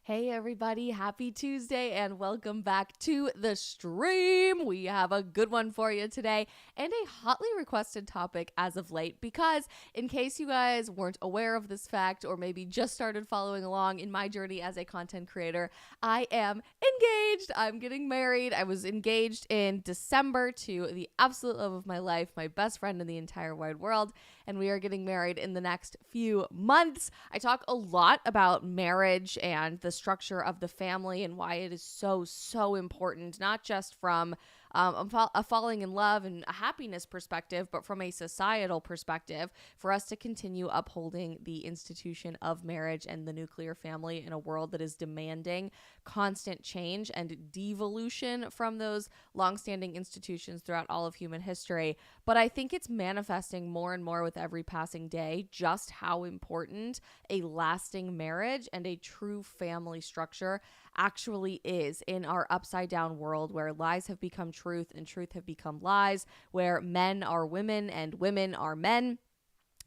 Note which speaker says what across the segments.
Speaker 1: Hey everybody, happy Tuesday and welcome back to the stream. We have a good one for you today and a hotly requested topic as of late because in case you guys weren't aware of this fact or maybe just started following along in my journey as a content creator, I am engaged. I'm getting married. I was engaged in December to the absolute love of my life, my best friend in the entire wide world, and we are getting married in the next few months. I talk a lot about marriage and the structure of the family and why it is so important, not just from a falling in love and a happiness perspective, but from a societal perspective, for us to continue upholding the institution of marriage and the nuclear family in a world that is demanding constant change and devolution from those longstanding institutions throughout all of human history. But I think it's manifesting more and more with every passing day just how important a lasting marriage and a true family structure actually is in our upside down world where lies have become truth and truth have become lies, where men are women and women are men,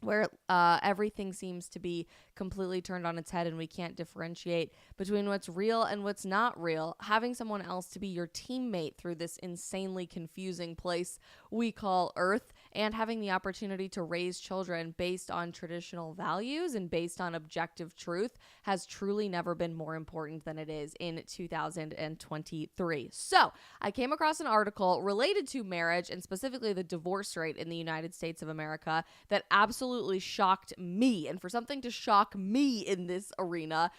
Speaker 1: where everything seems to be completely turned on its head and we can't differentiate between what's real and what's not real. Having someone else to be your teammate through this insanely confusing place we call Earth, and having the opportunity to raise children based on traditional values and based on objective truth has truly never been more important than it is in 2023. So I came across an article related to marriage and specifically the divorce rate in the United States of America that absolutely shocked me. And for something to shock me in this arena,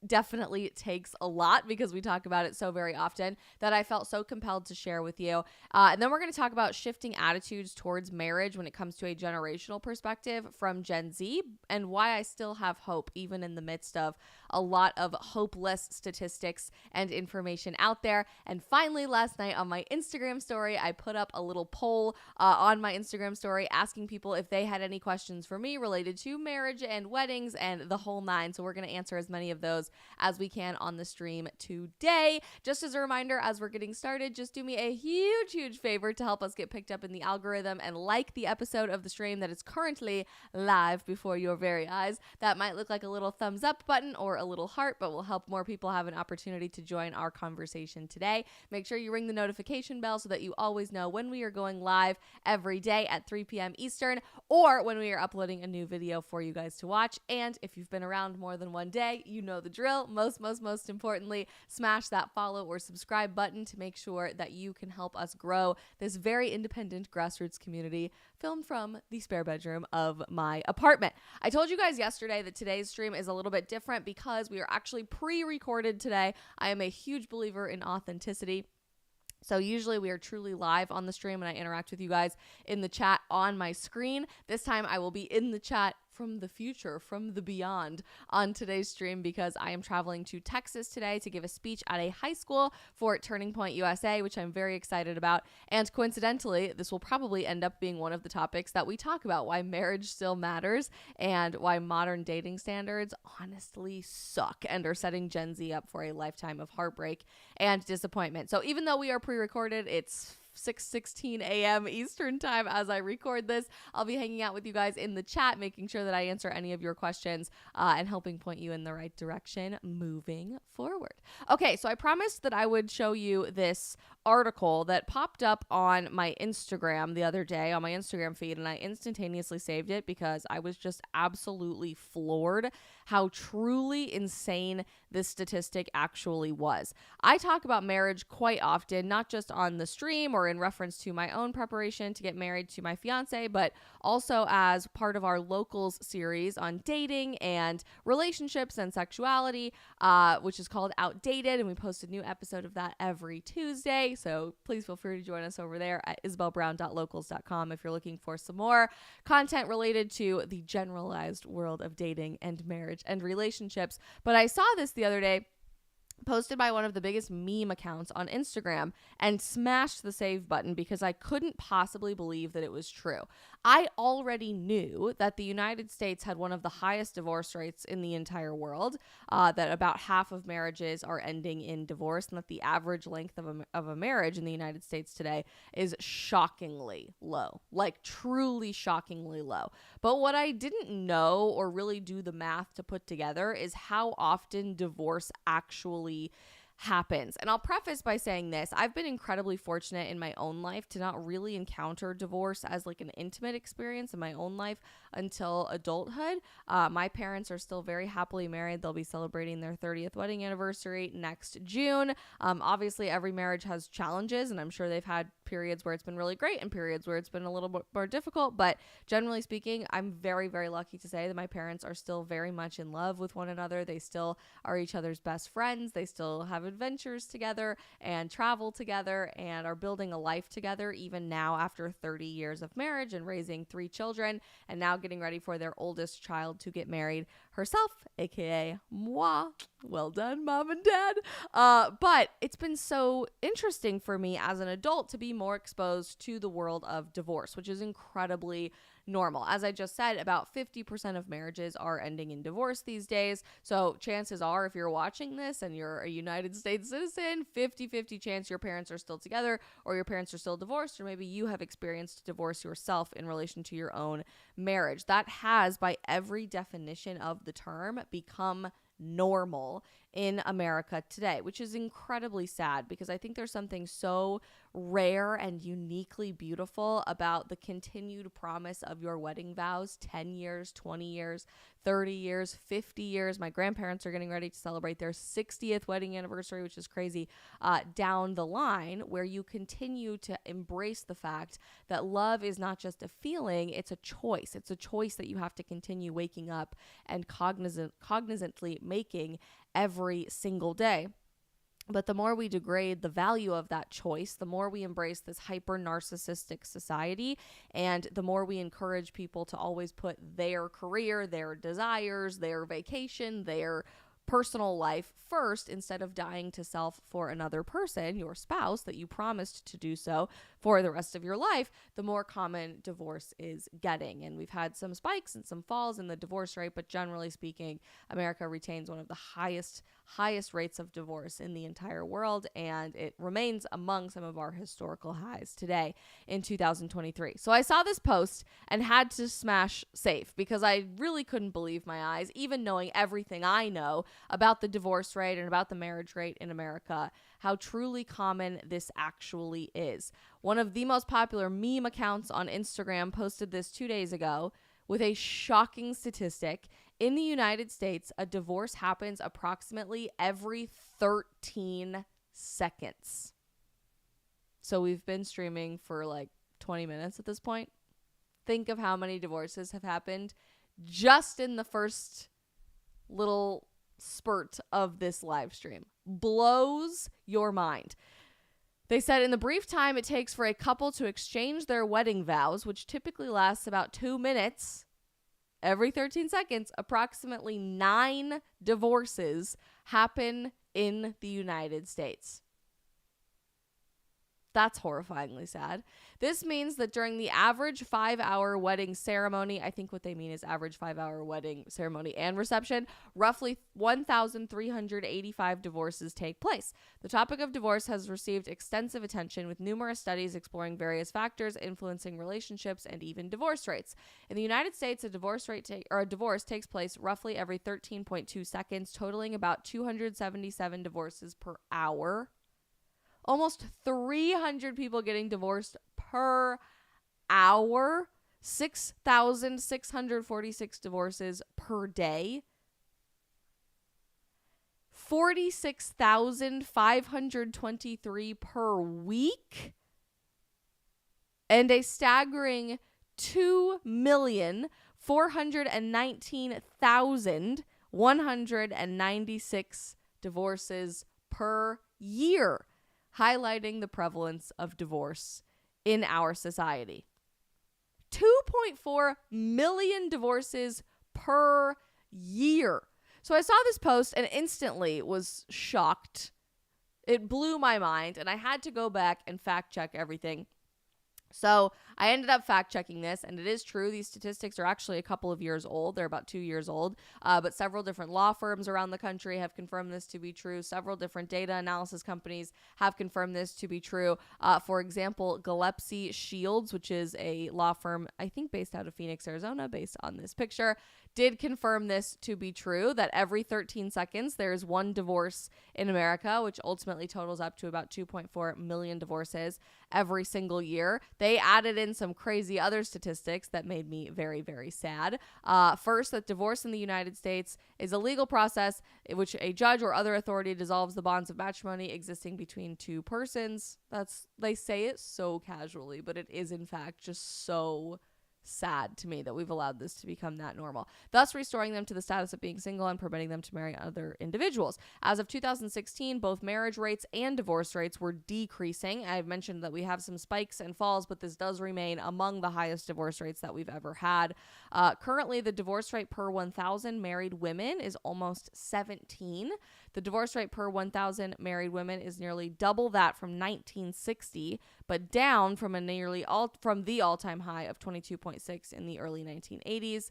Speaker 1: definitely takes a lot because we talk about it so very often that I felt so compelled to share with you. And then we're going to talk about shifting attitudes towards marriage when it comes to a generational perspective from Gen Z and why I still have hope even in the midst of a lot of hopeless statistics and information out there. And finally, last night on my Instagram story, I put up a little poll on my Instagram story asking people if they had any questions for me related to marriage and weddings and the whole nine. So we're going to answer as many of those as we can on the stream today. Just as a reminder, as we're getting started, just do me a huge favor to help us get picked up in the algorithm and like the episode of the stream that is currently live before your very eyes. That might look like a little thumbs up button or a little heart, but will help more people have an opportunity to join our conversation today. Make sure you ring the notification bell so that you always know when we are going live every day at 3 p.m. Eastern or when we are uploading a new video for you guys to watch. And if you've been around more than one day, you know the drill. Most importantly, smash that follow or subscribe button to make sure that you can help us grow this very independent grassroots community filmed from the spare bedroom of my apartment. I told you guys yesterday that today's stream is a little bit different because we are actually pre-recorded today. I am a huge believer in authenticity. So usually we are truly live on the stream and I interact with you guys in the chat on my screen. This time I will be in the chat from the future, from the beyond on today's stream because I am traveling to Texas today to give a speech at a high school for Turning Point USA, which I'm very excited about. And coincidentally, this will probably end up being one of the topics that we talk about, why marriage still matters and why modern dating standards honestly suck and are setting Gen Z up for a lifetime of heartbreak and disappointment. So even though we are pre-recorded, it's 6:16 a.m. Eastern time as I record this. I'll be hanging out with you guys in the chat, making sure that I answer any of your questions and helping point you in the right direction moving forward. Okay, so I promised that I would show you this article that popped up on my Instagram the other day on my Instagram feed, and I instantaneously saved it because I was just absolutely floored how truly insane this statistic actually was. I talk about marriage quite often, not just on the stream or in reference to my own preparation to get married to my fiance, but also as part of our Locals series on dating and relationships and sexuality, which is called Outdated, and we post a new episode of that every Tuesday. So please feel free to join us over there at isabelbrown.locals.com if you're looking for some more content related to the generalized world of dating and marriage and relationships. But I saw this the other day posted by one of the biggest meme accounts on Instagram and smashed the save button because I couldn't possibly believe that it was true. I already knew that the United States had one of the highest divorce rates in the entire world, that about half of marriages are ending in divorce, and that the average length of a marriage in the United States today is shockingly low, like truly shockingly low. But what I didn't know or really do the math to put together is how often divorce actually happens. And I'll preface by saying this. I've been incredibly fortunate in my own life to not really encounter divorce as like an intimate experience in my own life until adulthood. My parents are still very happily married. They'll be celebrating their 30th wedding anniversary next June. Obviously, every marriage has challenges, and I'm sure they've had periods where it's been really great and periods where it's been a little bit more difficult. But generally speaking, I'm very, very lucky to say that my parents are still very much in love with one another. They still are each other's best friends. They still have adventures together and travel together and are building a life together even now after 30 years of marriage and raising 3 children, and now getting ready for their oldest child to get married herself, aka moi. Well done, mom and dad. But it's been so interesting for me as an adult to be more exposed to the world of divorce, which is incredibly normal. As I just said, about 50% of marriages are ending in divorce these days. So chances are, if you're watching this and you're a United States citizen, 50-50 chance your parents are still together or your parents are still divorced, or maybe you have experienced divorce yourself in relation to your own marriage. That has, by every definition of the term, become normal in America today, which is incredibly sad because I think there's something so rare and uniquely beautiful about the continued promise of your wedding vows 10 years, 20 years, 30 years, 50 years. My grandparents are getting ready to celebrate their 60th wedding anniversary, which is crazy, down the line, where you continue to embrace the fact that love is not just a feeling, it's a choice. It's a choice that you have to continue waking up and cognizantly making every single day. But the more we degrade the value of that choice, the more we embrace this hyper narcissistic society, and the more we encourage people to always put their career, their desires, their vacation, their personal life first instead of dying to self for another person, your spouse, that you promised to do so for the rest of your life, the more common divorce is getting. And we've had some spikes and some falls in the divorce rate, but generally speaking, America retains one of the highest rates of divorce in the entire world, and it remains among some of our historical highs today in 2023. So I saw this post and had to smash save because I really couldn't believe my eyes, even knowing everything I know about the divorce rate and about the marriage rate in America, how truly common this actually is. One of the most popular meme accounts on Instagram posted this 2 days ago with a shocking statistic. In the United States, a divorce happens approximately every 13 seconds. So we've been streaming for like 20 minutes at this point. Think of how many divorces have happened just in the first little spurt of this live stream. Blows your mind. They said in the brief time it takes for a couple to exchange their wedding vows, which typically lasts about 2 minutes, every 13 seconds, approximately 9 divorces happen in the United States. That's horrifyingly sad. This means that during the average 5-hour wedding ceremony, I think what they mean is average 5-hour wedding ceremony and reception, roughly 1,385 divorces take place. The topic of divorce has received extensive attention, with numerous studies exploring various factors influencing relationships and even divorce rates. In the United States, a divorce takes place roughly every 13.2 seconds, totaling about 277 divorces per hour. Almost 300 people getting divorced per hour. 6,646 divorces per day. 46,523 per week. And a staggering 2,419,196 divorces per year, highlighting the prevalence of divorce in our society. 2.4 million divorces per year. So I saw this post and instantly was shocked. It blew my mind, and I had to go back and fact check everything. So I ended up fact checking this, and it is true. These statistics are actually a couple of years old. They're about 2 years old. But several different law firms around the country have confirmed this to be true. Several different data analysis companies have confirmed this to be true. For example, Gillespie Shields, which is a law firm, I think based out of Phoenix, Arizona, based on this picture, did confirm this to be true, that every 13 seconds there's one divorce in America, which ultimately totals up to about 2.4 million divorces every single year. They added in some crazy other statistics that made me very, very sad. First, that divorce in the United States is a legal process in which a judge or other authority dissolves the bonds of matrimony existing between two persons. They say it so casually, but it is in fact just so sad to me that we've allowed this to become that normal, thus restoring them to the status of being single and permitting them to marry other individuals. As of 2016, both marriage rates and divorce rates were decreasing. I've mentioned that we have some spikes and falls, but this does remain among the highest divorce rates that we've ever had. Currently, the divorce rate per 1,000 married women is almost 17. The divorce rate per 1,000 married women is nearly double that from 1960, but down from the all-time high of 22.6 in the early 1980s.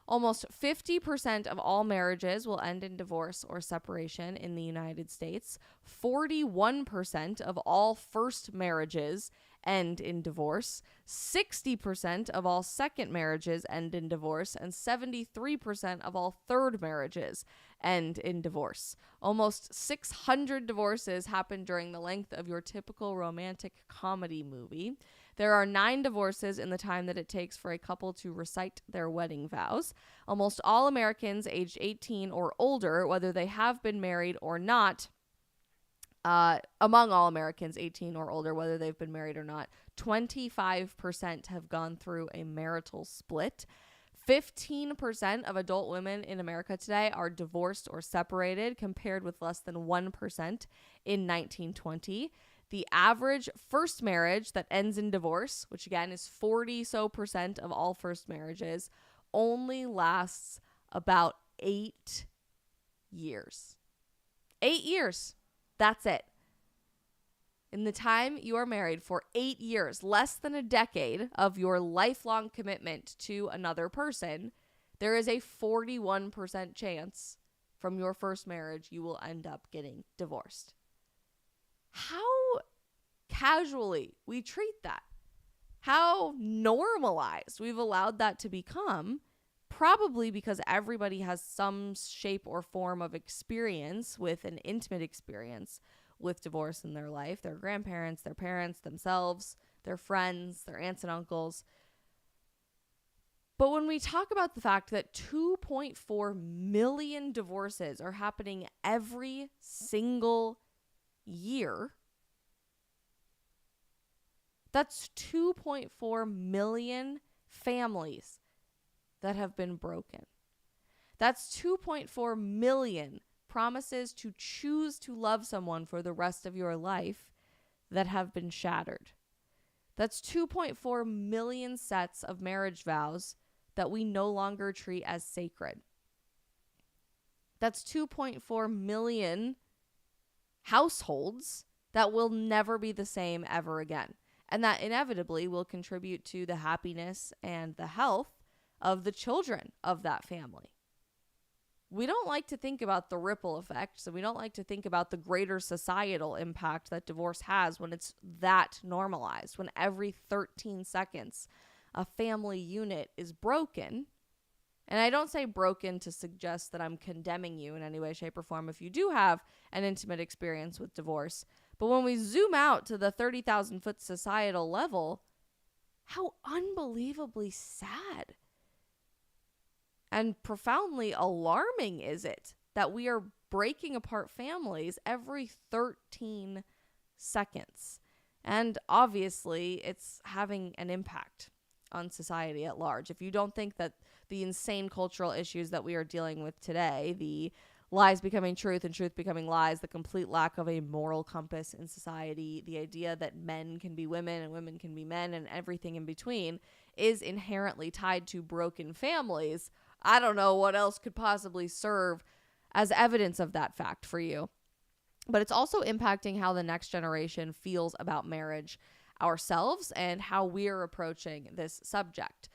Speaker 1: Almost 50% of all marriages will end in divorce or separation in the United States. 41% of all first marriages end in divorce. 60% of all second marriages end in divorce, and 73% of all third marriages end in divorce. Almost 600 divorces happen during the length of your typical romantic comedy movie. There are 9 divorces in the time that it takes for a couple to recite their wedding vows. Almost all Americans aged 18 or older, whether they have been married or not, among all Americans 18 or older, whether they've been married or not, 25% have gone through a marital split. 15% of adult women in America today are divorced or separated, compared with less than 1% in 1920. The average first marriage that ends in divorce, which again is 40% of all first marriages, only lasts about 8 years. 8 years. That's it. In the time you are married for 8 years, less than a decade of your lifelong commitment to another person, there is a 41% chance from your first marriage you will end up getting divorced. How casually we treat that. How normalized we've allowed that to become, probably because everybody has some shape or form of experience with an intimate experience with divorce in their life. Their grandparents, their parents, themselves, their friends, their aunts and uncles. But when we talk about the fact that 2.4 million divorces are happening every single year, that's 2.4 million families that have been broken. That's 2.4 million promises to choose to love someone for the rest of your life that have been shattered. That's 2.4 million sets of marriage vows that we no longer treat as sacred. That's 2.4 million households that will never be the same ever again. And that inevitably will contribute to the happiness and the health of the children of that family. We don't like to think about the ripple effect, so we don't like to think about the greater societal impact that divorce has when it's that normalized, when every 13 seconds a family unit is broken. And I don't say broken to suggest that I'm condemning you in any way, shape, or form if you do have an intimate experience with divorce. But when we zoom out to the 30,000 foot societal level, how unbelievably sad and profoundly alarming is it that we are breaking apart families every 13 seconds? And obviously, it's having an impact on society at large. If you don't think that the insane cultural issues that we are dealing with today, the lies becoming truth and truth becoming lies, the complete lack of a moral compass in society, the idea that men can be women and women can be men and everything in between is inherently tied to broken families, I don't know what else could possibly serve as evidence of that fact for you. But it's also impacting how the next generation feels about marriage ourselves and how we are approaching this subject.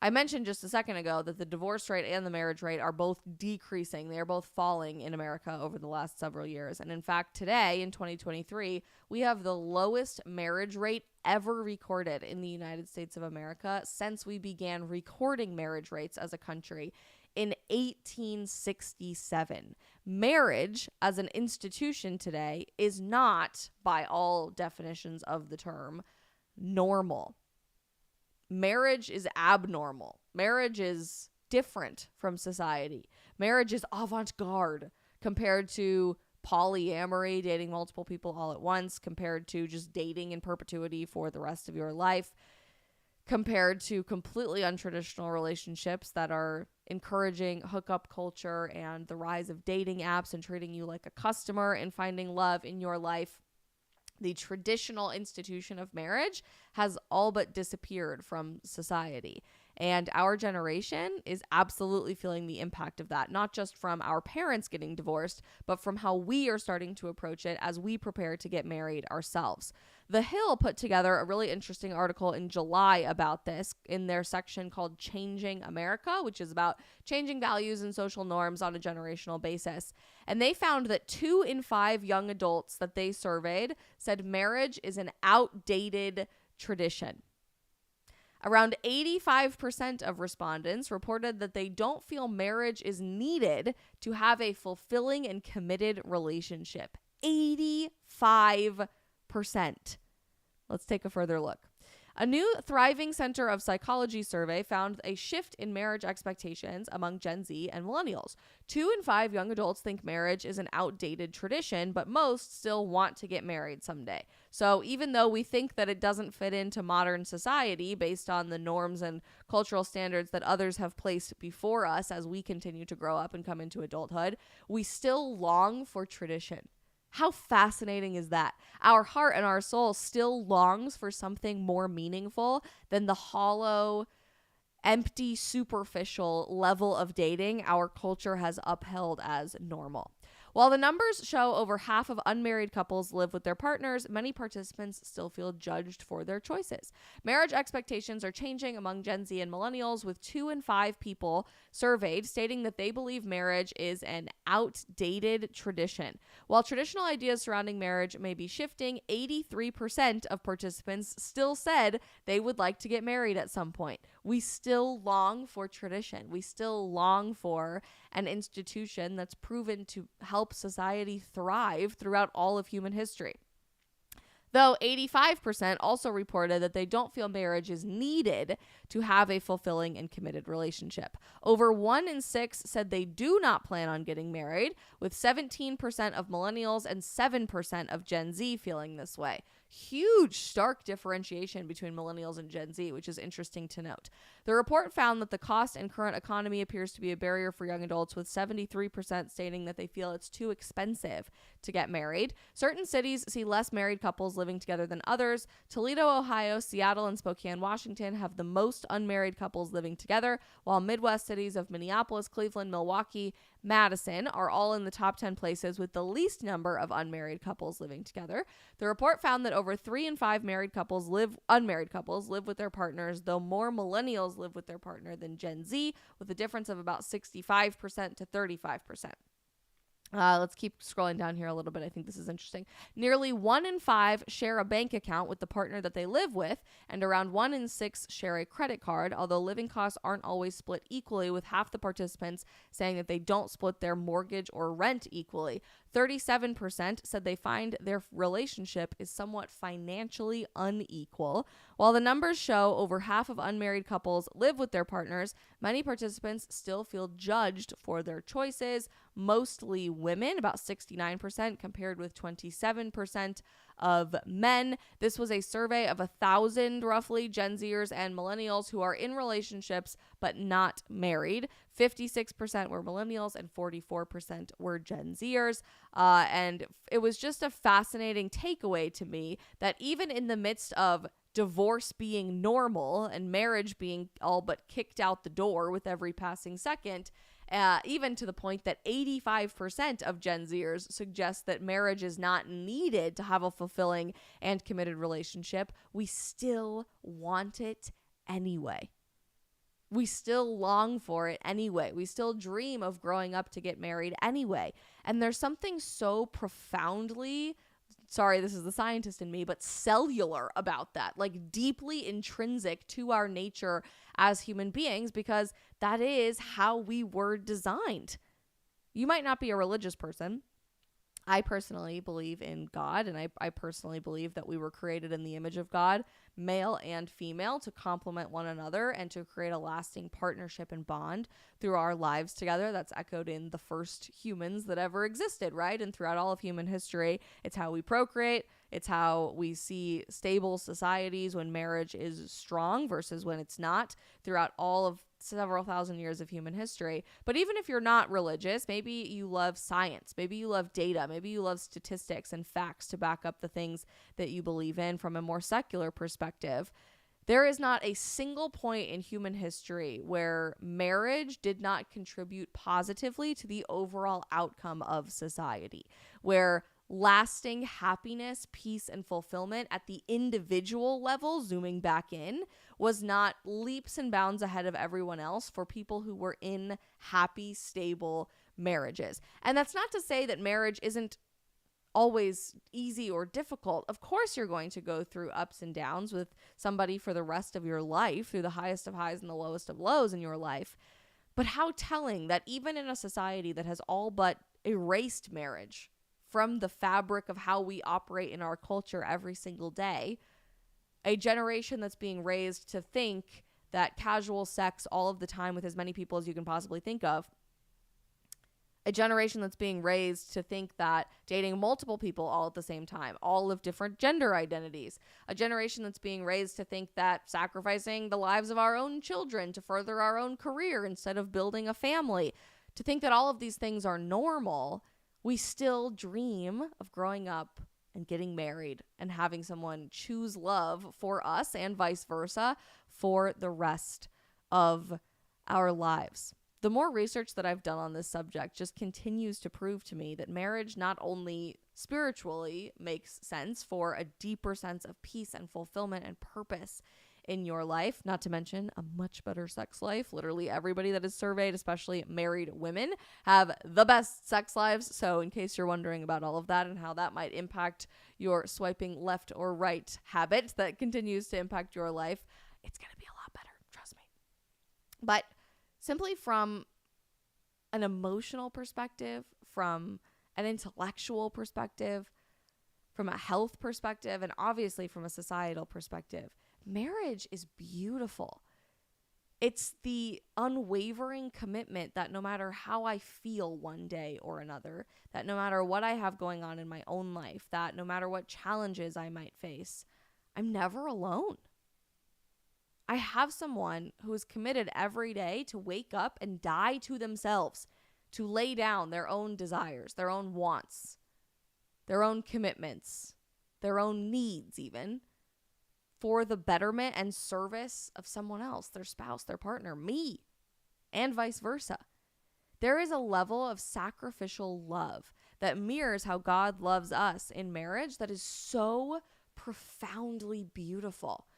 Speaker 1: I mentioned just a second ago that the divorce rate and the marriage rate are both decreasing. They are both falling in America over the last several years. And in fact, today in 2023, we have the lowest marriage rate ever recorded in the United States of America since we began recording marriage rates as a country in 1867. Marriage as an institution today is not, by all definitions of the term, normal. Marriage is abnormal. Marriage is different from society. Marriage is avant-garde compared to polyamory, dating multiple people all at once, compared to just dating in perpetuity for the rest of your life, compared to completely untraditional relationships that are encouraging hookup culture and the rise of dating apps and treating you like a customer and finding love in your life. The traditional institution of marriage has all but disappeared from society. And our generation is absolutely feeling the impact of that, not just from our parents getting divorced, but from how we are starting to approach it as we prepare to get married ourselves. The Hill put together a really interesting article in July about this in their section called Changing America, which is about changing values and social norms on a generational basis. And they found that 2 in 5 young adults that they surveyed said marriage is an outdated tradition. Around 85% of respondents reported that they don't feel marriage is needed to have a fulfilling and committed relationship. 85%. Let's take a further look. A new Thriving Center of Psychology survey found a shift in marriage expectations among Gen Z and millennials. 2 in 5 young adults think marriage is an outdated tradition, but most still want to get married someday. So even though we think that it doesn't fit into modern society based on the norms and cultural standards that others have placed before us as we continue to grow up and come into adulthood, we still long for tradition. How fascinating is that? Our heart and our soul still longs for something more meaningful than the hollow, empty, superficial level of dating our culture has upheld as normal. While the numbers show over half of unmarried couples live with their partners, many participants still feel judged for their choices. Marriage expectations are changing among Gen Z and millennials, with 2 in 5 people surveyed stating that they believe marriage is an outdated tradition. While traditional ideas surrounding marriage may be shifting, 83% of participants still said they would like to get married at some point. We still long for tradition. We still long for an institution that's proven to help society thrive throughout all of human history. Though 85% also reported that they don't feel marriage is needed to have a fulfilling and committed relationship. Over 1 in 6 said they do not plan on getting married, with 17% of millennials and 7% of Gen Z feeling this way. Huge, stark differentiation between millennials and Gen Z, which is interesting to note. The report found that the cost and current economy appears to be a barrier for young adults, with 73% stating that they feel it's too expensive to get married. Certain cities see less married couples living together than others. Toledo, Ohio, Seattle, and Spokane, Washington have the most unmarried couples living together, while Midwest cities of Minneapolis, Cleveland, Milwaukee, Madison are all in the top 10 places with the least number of unmarried couples living together. The report found that over 3 in 5 unmarried couples live with their partners, though more millennials live with their partner than Gen Z, with a difference of about 65% to 35%. Let's keep scrolling down here a little bit. I think this is interesting. Nearly 1 in 5 share a bank account with the partner that they live with, and around 1 in 6 share a credit card, although living costs aren't always split equally, with half the participants saying that they don't split their mortgage or rent equally. 37% said they find their relationship is somewhat financially unequal. While the numbers show over half of unmarried couples live with their partners, many participants still feel judged for their choices, mostly women, about 69%, compared with 27% of men. This was a survey of 1,000 roughly Gen Zers and millennials who are in relationships but not married. 56% were millennials and 44% were Gen Zers. And it was just a fascinating takeaway to me that even in the midst of divorce being normal and marriage being all but kicked out the door with every passing second, even to the point that 85% of Gen Zers suggest that marriage is not needed to have a fulfilling and committed relationship, we still want it anyway. We still long for it anyway. We still dream of growing up to get married anyway. And there's something so profoundly, sorry, this is the scientist in me, but cellular about that, like deeply intrinsic to our nature as human beings, because that is how we were designed. You might not be a religious person. I personally believe in God, and I personally believe that we were created in the image of God, male and female, to complement one another and to create a lasting partnership and bond through our lives together. That's echoed in the first humans that ever existed, right? And throughout all of human history, it's how we procreate. It's how we see stable societies when marriage is strong versus when it's not, throughout all of several thousand years of human history. But even if you're not religious, maybe you love science, maybe you love data, maybe you love statistics and facts to back up the things that you believe in from a more secular perspective. There is not a single point in human history where marriage did not contribute positively to the overall outcome of society, where lasting happiness, peace, and fulfillment at the individual level, zooming back in, was not leaps and bounds ahead of everyone else for people who were in happy, stable marriages. And that's not to say that marriage isn't always easy or difficult. Of course, you're going to go through ups and downs with somebody for the rest of your life, through the highest of highs and the lowest of lows in your life. But how telling that even in a society that has all but erased marriage from the fabric of how we operate in our culture every single day, a generation that's being raised to think that casual sex all of the time with as many people as you can possibly think of, a generation that's being raised to think that dating multiple people all at the same time, all of different gender identities, a generation that's being raised to think that sacrificing the lives of our own children to further our own career instead of building a family, to think that all of these things are normal, we still dream of growing up and getting married and having someone choose love for us and vice versa for the rest of our lives. The more research that I've done on this subject just continues to prove to me that marriage not only spiritually makes sense for a deeper sense of peace and fulfillment and purpose in your life, not to mention a much better sex life. Literally everybody that is surveyed, especially married women, have the best sex lives. So in case you're wondering about all of that and how that might impact your swiping left or right habit that continues to impact your life, it's going to be a lot better. Trust me. But simply from an emotional perspective, from an intellectual perspective, from a health perspective, and obviously from a societal perspective, marriage is beautiful. It's the unwavering commitment that no matter how I feel one day or another, that no matter what I have going on in my own life, that no matter what challenges I might face, I'm never alone. I have someone who is committed every day to wake up and die to themselves, to lay down their own desires, their own wants, their own commitments, their own needs even, for the betterment and service of someone else, their spouse, their partner, me, and vice versa. There is a level of sacrificial love that mirrors how God loves us in marriage that is so profoundly beautiful.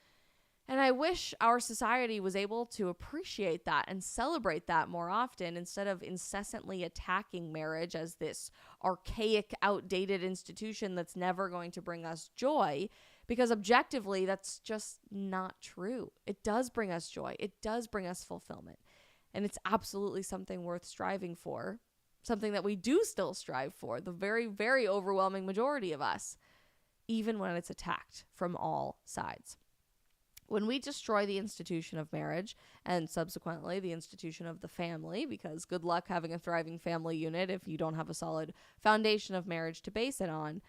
Speaker 1: And I wish our society was able to appreciate that and celebrate that more often instead of incessantly attacking marriage as this archaic, outdated institution that's never going to bring us joy. Because objectively, that's just not true. It does bring us joy. It does bring us fulfillment. And it's absolutely something worth striving for. Something that we do still strive for, the very, very overwhelming majority of us, even when it's attacked from all sides. When we destroy the institution of marriage and subsequently the institution of the family, because good luck having a thriving family unit if you don't have a solid foundation of marriage to base it on,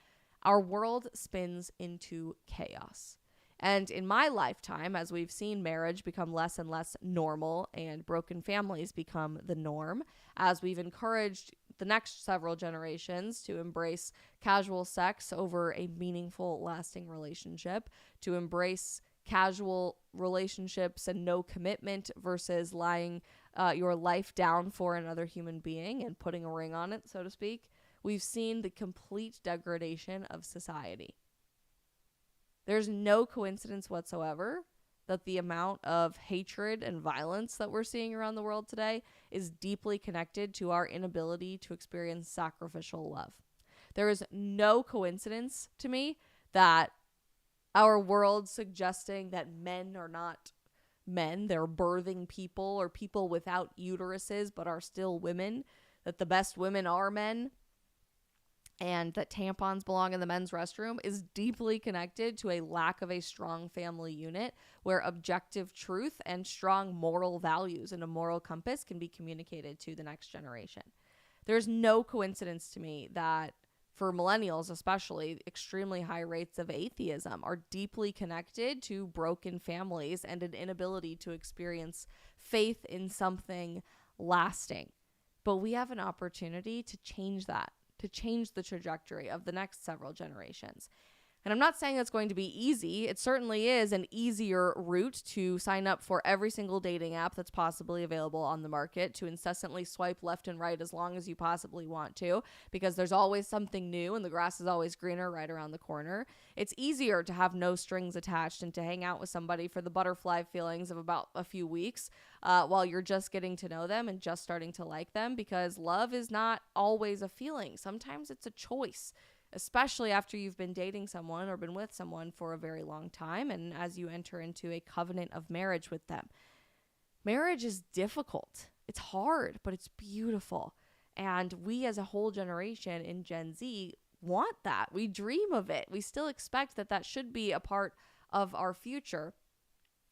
Speaker 1: our world spins into chaos. And in my lifetime, as we've seen marriage become less and less normal and broken families become the norm, as we've encouraged the next several generations to embrace casual sex over a meaningful, lasting relationship, to embrace casual relationships and no commitment versus lying your life down for another human being and putting a ring on it, so to speak, we've seen the complete degradation of society. There's no coincidence whatsoever that the amount of hatred and violence that we're seeing around the world today is deeply connected to our inability to experience sacrificial love. There is no coincidence to me that our world suggesting that men are not men, they're birthing people or people without uteruses but are still women, that the best women are men, and that tampons belong in the men's restroom is deeply connected to a lack of a strong family unit where objective truth and strong moral values and a moral compass can be communicated to the next generation. There's no coincidence to me that for millennials especially, extremely high rates of atheism are deeply connected to broken families and an inability to experience faith in something lasting. But we have an opportunity to change that, to change the trajectory of the next several generations. And I'm not saying that's going to be easy. It certainly is an easier route to sign up for every single dating app that's possibly available on the market, to incessantly swipe left and right as long as you possibly want to, because there's always something new and the grass is always greener right around the corner. It's easier to have no strings attached and to hang out with somebody for the butterfly feelings of about a few weeks while you're just getting to know them and just starting to like them, because love is not always a feeling. Sometimes it's a choice, especially after you've been dating someone or been with someone for a very long time and as you enter into a covenant of marriage with them. Marriage is difficult. It's hard, but it's beautiful. And we as a whole generation in Gen Z want that. We dream of it. We still expect that that should be a part of our future.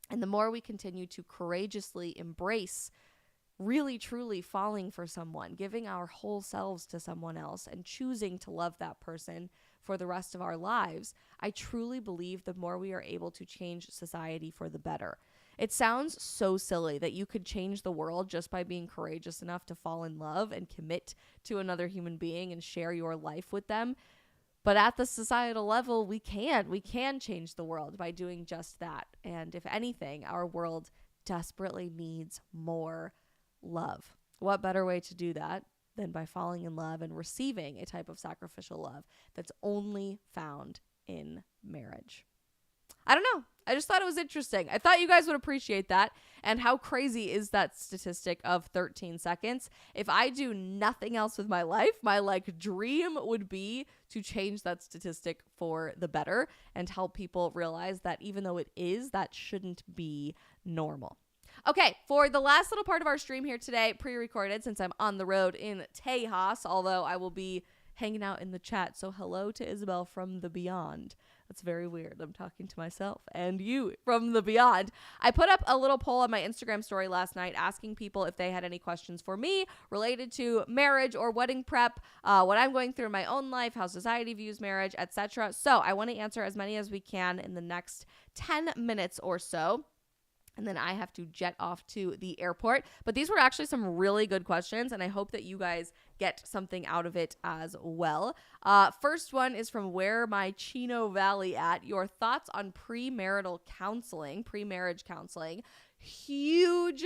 Speaker 1: And the more we continue to courageously embrace really truly falling for someone, giving our whole selves to someone else and choosing to love that person for the rest of our lives, I truly believe the more we are able to change society for the better. It sounds so silly that you could change the world just by being courageous enough to fall in love and commit to another human being and share your life with them. But at the societal level, we can change the world by doing just that. And if anything, our world desperately needs more love. What better way to do that than by falling in love and receiving a type of sacrificial love that's only found in marriage? I don't know. I just thought it was interesting. I thought you guys would appreciate that. And how crazy is that statistic of 13 seconds? If I do nothing else with my life, my dream would be to change that statistic for the better and help people realize that even though it is, that shouldn't be normal. Okay, for the last little part of our stream here today, pre-recorded since I'm on the road in Tejas, although I will be hanging out in the chat. So hello to Isabel from the beyond. That's very weird. I'm talking to myself and you from the beyond. I put up a little poll on my Instagram story last night asking people if they had any questions for me related to marriage or wedding prep, what I'm going through in my own life, how society views marriage, etc. So I want to answer as many as we can in the next 10 minutes or so. And then I have to jet off to the airport. But these were actually some really good questions, and I hope that you guys get something out of it as well. First one is from Where My Chino Valley At. Your thoughts on premarital counseling, pre-marriage counseling. Huge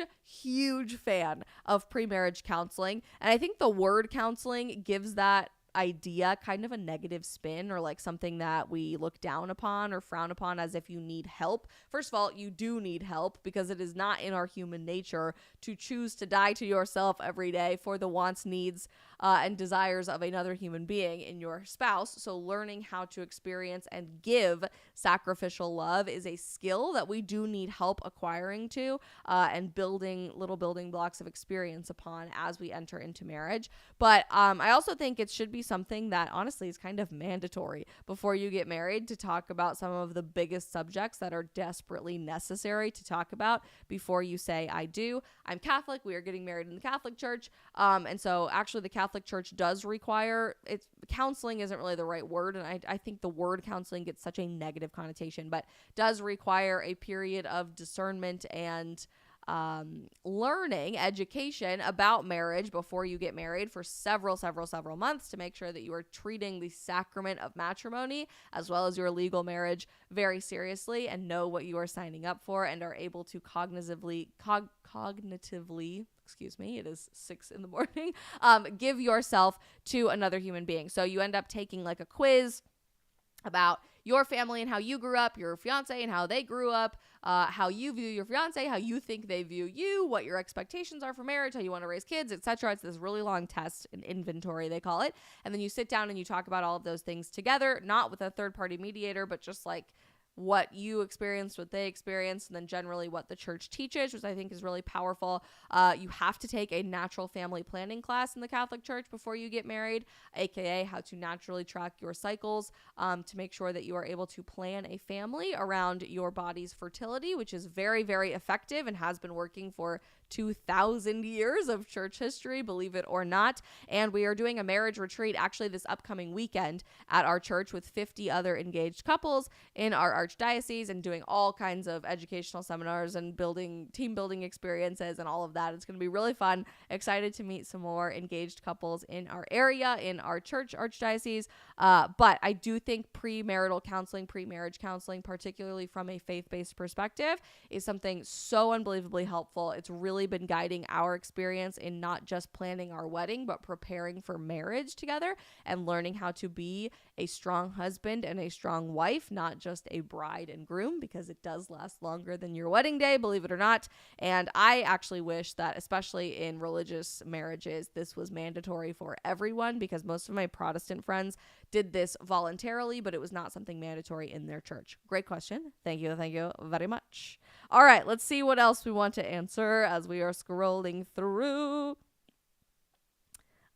Speaker 1: fan of pre-marriage counseling. And I think the word counseling gives that idea kind of a negative spin, or like something that we look down upon or frown upon as if you need help. First of all, you do need help, because it is not in our human nature to choose to die to yourself every day for the wants, needs, and desires of another human being in your spouse. So learning how to experience and give sacrificial love is a skill that we do need help acquiring to and building little building blocks of experience upon as we enter into marriage. But I also think it should be something that honestly is kind of mandatory before you get married, to talk about some of the biggest subjects that are desperately necessary to talk about before you say I do. I'm Catholic. We are getting married in the Catholic Church. And so actually the Catholic Church does require, counseling isn't really the right word, and I think the word counseling gets such a negative connotation, but does require a period of discernment and learning, education about marriage before you get married for several months, to make sure that you are treating the sacrament of matrimony as well as your legal marriage very seriously and know what you are signing up for and are able to cognitively, excuse me, it is 6 in the morning, give yourself to another human being. So you end up taking like a quiz about your family and how you grew up, your fiance and how they grew up, how you view your fiance, how you think they view you, what your expectations are for marriage, how you want to raise kids, etc. It's this really long test, an inventory they call it. And then you sit down and you talk about all of those things together, not with a third-party mediator, but just like what you experienced, what they experienced, and then generally what the church teaches, which I think is really powerful. You have to take a natural family planning class in the Catholic Church before you get married, aka how to naturally track your cycles to make sure that you are able to plan a family around your body's fertility, which is very, very effective and has been working for 2,000 years of church history, believe it or not. And we are doing a marriage retreat actually this upcoming weekend at our church with 50 other engaged couples in our archdiocese, and doing all kinds of educational seminars and team building experiences and all of that. It's going to be really fun. Excited to meet some more engaged couples in our area, in our church archdiocese. But I do think premarital counseling, pre-marriage counseling, particularly from a faith-based perspective, is something so unbelievably helpful. It's really been guiding our experience in not just planning our wedding, but preparing for marriage together and learning how to be a strong husband and a strong wife, not just a bride and groom, because it does last longer than your wedding day, believe it or not. And I actually wish that, especially in religious marriages, this was mandatory for everyone, because most of my Protestant friends did this voluntarily, but it was not something mandatory in their church. Great question. Thank you very much. All right, let's see what else we want to answer as we are scrolling through.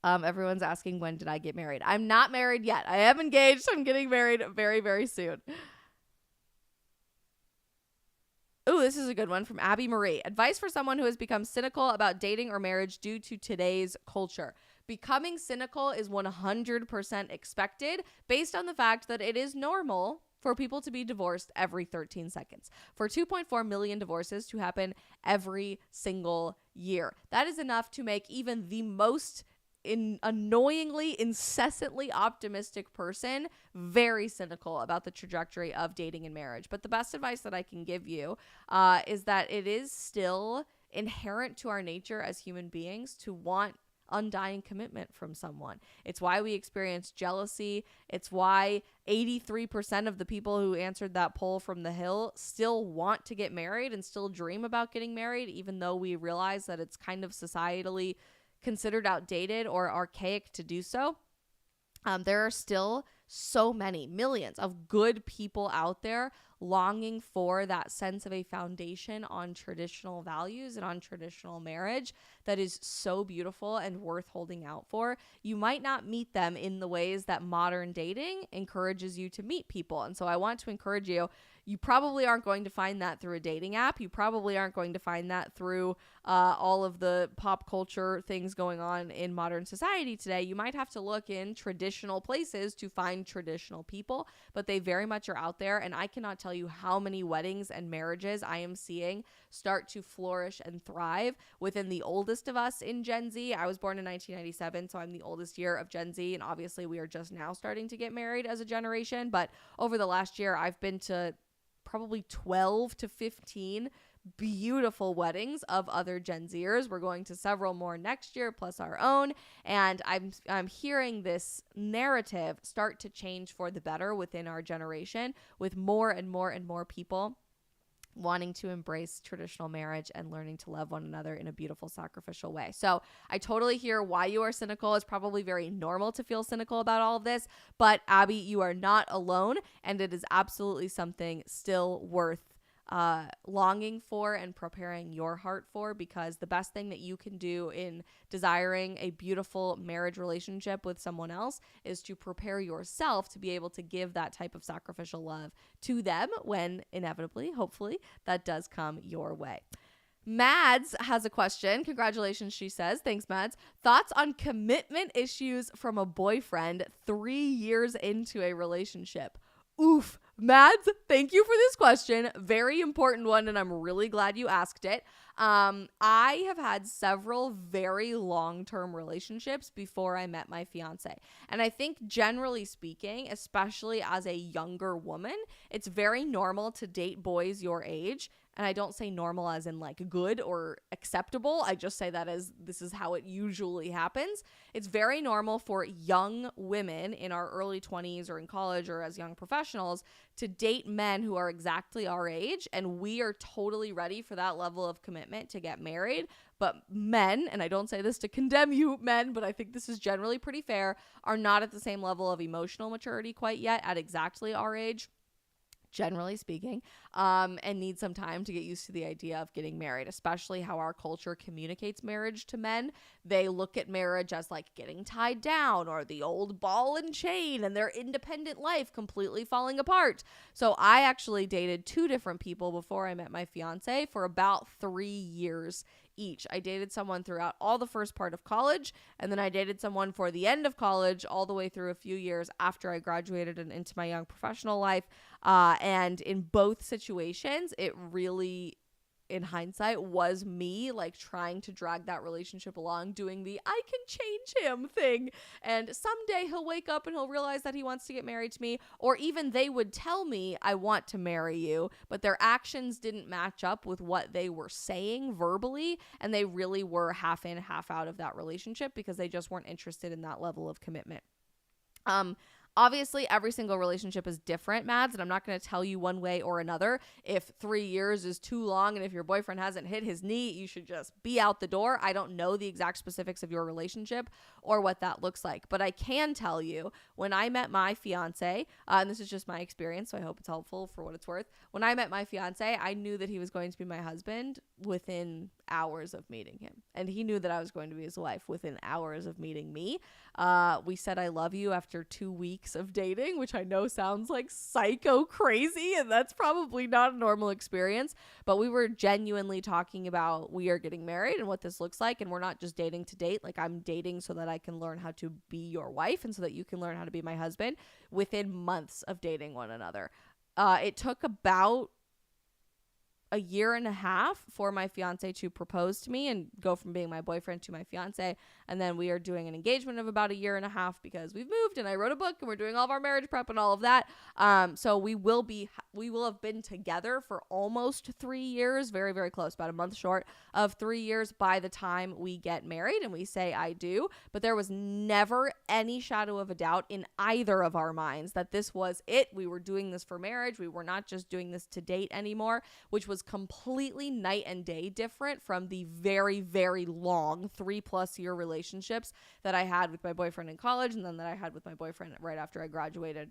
Speaker 1: Everyone's asking, when did I get married? I'm not married yet. I am engaged. I'm getting married very, very soon. Ooh, this is a good one from Abby Marie. Advice for someone who has become cynical about dating or marriage due to today's culture. Becoming cynical is 100% expected based on the fact that it is normal for people to be divorced every 13 seconds. For 2.4 million divorces to happen every single year. That is enough to make even the most annoyingly, incessantly optimistic person very cynical about the trajectory of dating and marriage. But the best advice that I can give you is that it is still inherent to our nature as human beings to want undying commitment from someone. It's why we experience jealousy. It's why 83% of the people who answered that poll from The Hill still want to get married and still dream about getting married, even though we realize that it's kind of societally considered outdated or archaic to do so. There are still so many, millions of good people out there longing for that sense of a foundation on traditional values and on traditional marriage that is so beautiful and worth holding out for. You might not meet them in the ways that modern dating encourages you to meet people. And so I want to encourage you, you probably aren't going to find that through a dating app. You probably aren't going to find that through all of the pop culture things going on in modern society today. You might have to look in traditional places to find traditional people, but they very much are out there. And I cannot tell you how many weddings and marriages I am seeing start to flourish and thrive within the oldest of us in Gen Z. I was born in 1997, so I'm the oldest year of Gen Z. And obviously we are just now starting to get married as a generation. But over the last year, I've been to probably 12 to 15 beautiful weddings of other Gen Zers. We're going to several more next year, plus our own. And I'm hearing this narrative start to change for the better within our generation, with more and more and more people wanting to embrace traditional marriage and learning to love one another in a beautiful, sacrificial way. So I totally hear why you are cynical. It's probably very normal to feel cynical about all of this, but Abby, you are not alone, and it is absolutely something still worth longing for and preparing your heart for, because the best thing that you can do in desiring a beautiful marriage relationship with someone else is to prepare yourself to be able to give that type of sacrificial love to them when inevitably, hopefully, that does come your way. Mads has a question. Congratulations, she says. Thanks, Mads. Thoughts on commitment issues from a boyfriend 3 years into a relationship? Oof. Mads, thank you for this question. Very important one, and I'm really glad you asked it. I have had several very long-term relationships before I met my fiance. And I think generally speaking, especially as a younger woman, it's very normal to date boys your age and I don't say normal as in like good or acceptable. I just say that as this is how it usually happens. It's very normal for young women in our early 20s or in college or as young professionals to date men who are exactly our age, and we are totally ready for that level of commitment to get married. But men, and I don't say this to condemn you men, but I think this is generally pretty fair, are not at the same level of emotional maturity quite yet at exactly our age, generally speaking, and need some time to get used to the idea of getting married, especially how our culture communicates marriage to men. They look at marriage as like getting tied down or the old ball and chain and their independent life completely falling apart. So I actually dated 2 different people before I met my fiance for about 3 years each. I dated someone throughout all the first part of college, and then I dated someone for the end of college all the way through a few years after I graduated and into my young professional life. And in both situations, it really, in hindsight, was me like trying to drag that relationship along, doing the I can change him thing. And someday he'll wake up and he'll realize that he wants to get married to me. Or even they would tell me, I want to marry you, but their actions didn't match up with what they were saying verbally. And they really were half in, half out of that relationship because they just weren't interested in that level of commitment. Obviously, every single relationship is different, Mads, and I'm not going to tell you one way or another. If 3 years is too long and if your boyfriend hasn't hit his knee, you should just be out the door. I don't know the exact specifics of your relationship or what that looks like, but I can tell you when I met my fiance, and this is just my experience, so I hope it's helpful for what it's worth. When I met my fiance, I knew that he was going to be my husband within hours of meeting him, and he knew that I was going to be his wife within hours of meeting me. We said I love you after 2 weeks of dating, which I know sounds like psycho crazy, and that's probably not a normal experience, but we were genuinely talking about we are getting married and what this looks like, and we're not just dating to date. Like, I'm dating so that I can learn how to be your wife and so that you can learn how to be my husband within months of dating one another. It took about a year and a half for my fiance to propose to me and go from being my boyfriend to my fiance. And then we are doing an engagement of about a year and a half because we've moved and I wrote a book and we're doing all of our marriage prep and all of that. So we will have been together for almost 3 years, very, very close, about a month short of 3 years by the time we get married and we say I do. But there was never any shadow of a doubt in either of our minds that this was it. We were doing this for marriage. We were not just doing this to date anymore, which was completely night and day different from the very, very long 3+ year relationships that I had with my boyfriend in college and then that I had with my boyfriend right after I graduated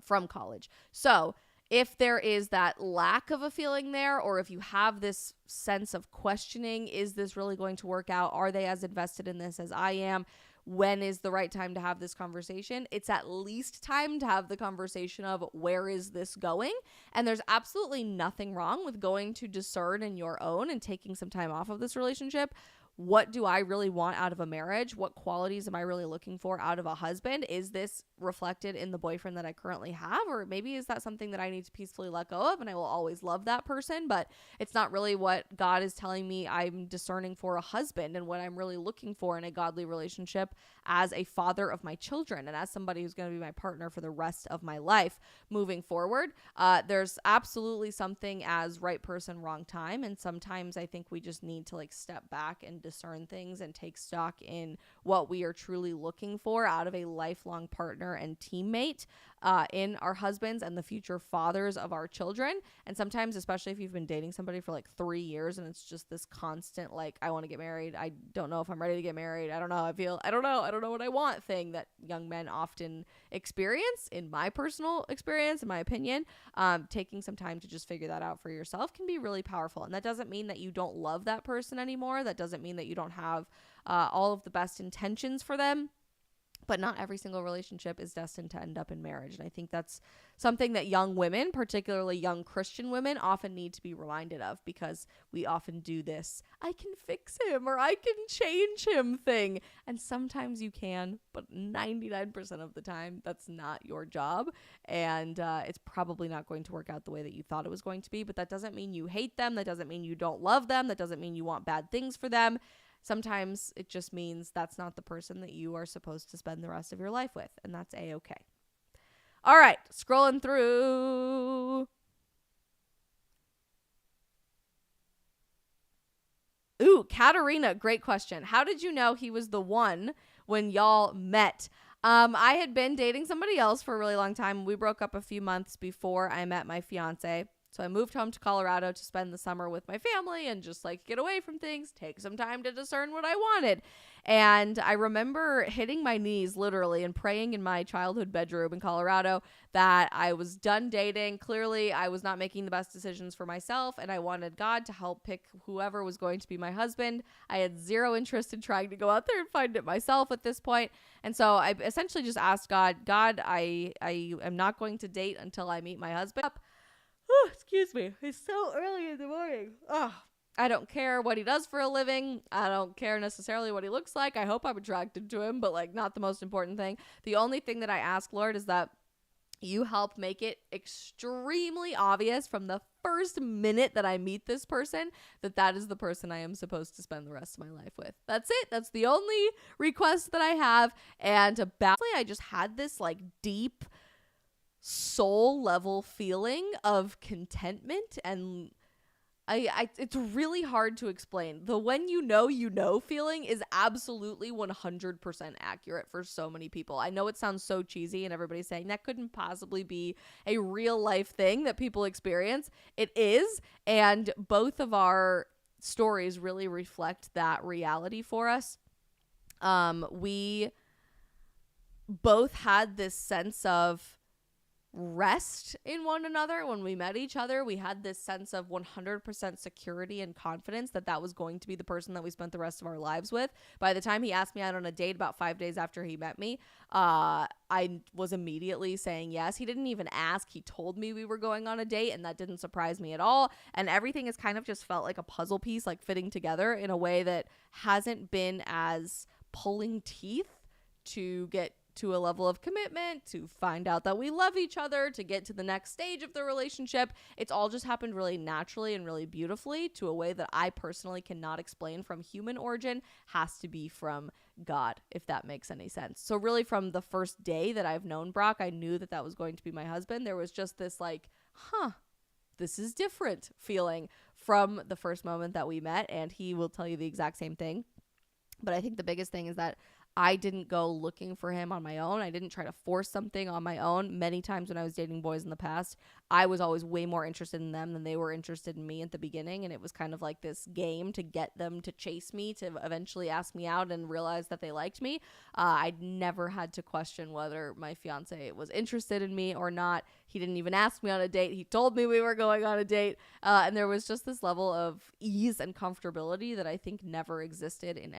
Speaker 1: from college. So if there is that lack of a feeling there, or if you have this sense of questioning, is this really going to work out? Are they as invested in this as I am? When is the right time to have this conversation? It's at least time to have the conversation of where is this going? And there's absolutely nothing wrong with going to discern in your own and taking some time off of this relationship. What do I really want out of a marriage? What qualities am I really looking for out of a husband? Is this reflected in the boyfriend that I currently have? Or maybe is that something that I need to peacefully let go of and I will always love that person, but it's not really what God is telling me I'm discerning for a husband and what I'm really looking for in a godly relationship as a father of my children and as somebody who's going to be my partner for the rest of my life moving forward. There's absolutely something as right person, wrong time. And sometimes I think we just need to like step back and discern things and take stock in what we are truly looking for out of a lifelong partner and teammate in our husbands and the future fathers of our children. And sometimes, especially if you've been dating somebody for like 3 years and it's just this constant like, I want to get married, I don't know if I'm ready to get married, I don't know what I want thing that young men often experience. In my personal experience, in my opinion, taking some time to just figure that out for yourself can be really powerful. And that doesn't mean that you don't love that person anymore. That doesn't mean that you don't have all of the best intentions for them. But not every single relationship is destined to end up in marriage. And I think that's something that young women, particularly young Christian women, often need to be reminded of, because we often do this, I can fix him or I can change him thing. And sometimes you can, but 99% of the time, that's not your job. And it's probably not going to work out the way that you thought it was going to be. But that doesn't mean you hate them. That doesn't mean you don't love them. That doesn't mean you want bad things for them. Sometimes it just means that's not the person that you are supposed to spend the rest of your life with, and that's a-okay. All right, scrolling through. Ooh, Katarina, great question. How did you know he was the one when y'all met? I had been dating somebody else for a really long time. We broke up a few months before I met my fiance. So I moved home to Colorado to spend the summer with my family and just like get away from things, take some time to discern what I wanted. And I remember hitting my knees literally and praying in my childhood bedroom in Colorado that I was done dating. Clearly, I was not making the best decisions for myself, and I wanted God to help pick whoever was going to be my husband. I had zero interest in trying to go out there and find it myself at this point. And so I essentially just asked God, I am not going to date until I meet my husband. Oh, excuse me. It's so early in the morning. Oh, I don't care what he does for a living. I don't care necessarily what he looks like. I hope I'm attracted to him, but like not the most important thing. The only thing that I ask, Lord, is that you help make it extremely obvious from the first minute that I meet this person that that is the person I am supposed to spend the rest of my life with. That's it. That's the only request that I have. And I just had this like deep soul level feeling of contentment, and I it's really hard to explain. The when you know feeling is absolutely 100% accurate for so many people. I know it sounds so cheesy and everybody's saying that couldn't possibly be a real life thing that people experience. It is, and both of our stories really reflect that reality for us. We both had this sense of rest in one another when we met each other. We had this sense of 100% security and confidence that that was going to be the person that we spent the rest of our lives with. By the time he asked me out on a date about 5 days after he met me, I was immediately saying yes. He didn't even ask. He told me we were going on a date, and that didn't surprise me at all. And everything has kind of just felt like a puzzle piece, like fitting together in a way that hasn't been as pulling teeth to get to a level of commitment, to find out that we love each other, to get to the next stage of the relationship. It's all just happened really naturally and really beautifully to a way that I personally cannot explain from human origin. Has to be from God, if that makes any sense. So really from the first day that I've known Brock, I knew that that was going to be my husband. There was just this like, this is different feeling from the first moment that we met, and he will tell you the exact same thing. But I think the biggest thing is that I didn't go looking for him on my own. I didn't try to force something on my own. Many times when I was dating boys in the past, I was always way more interested in them than they were interested in me at the beginning. And it was kind of like this game to get them to chase me, to eventually ask me out and realize that they liked me. I never had to question whether my fiance was interested in me or not. He didn't even ask me on a date. He told me we were going on a date. And there was just this level of ease and comfortability that I think never existed in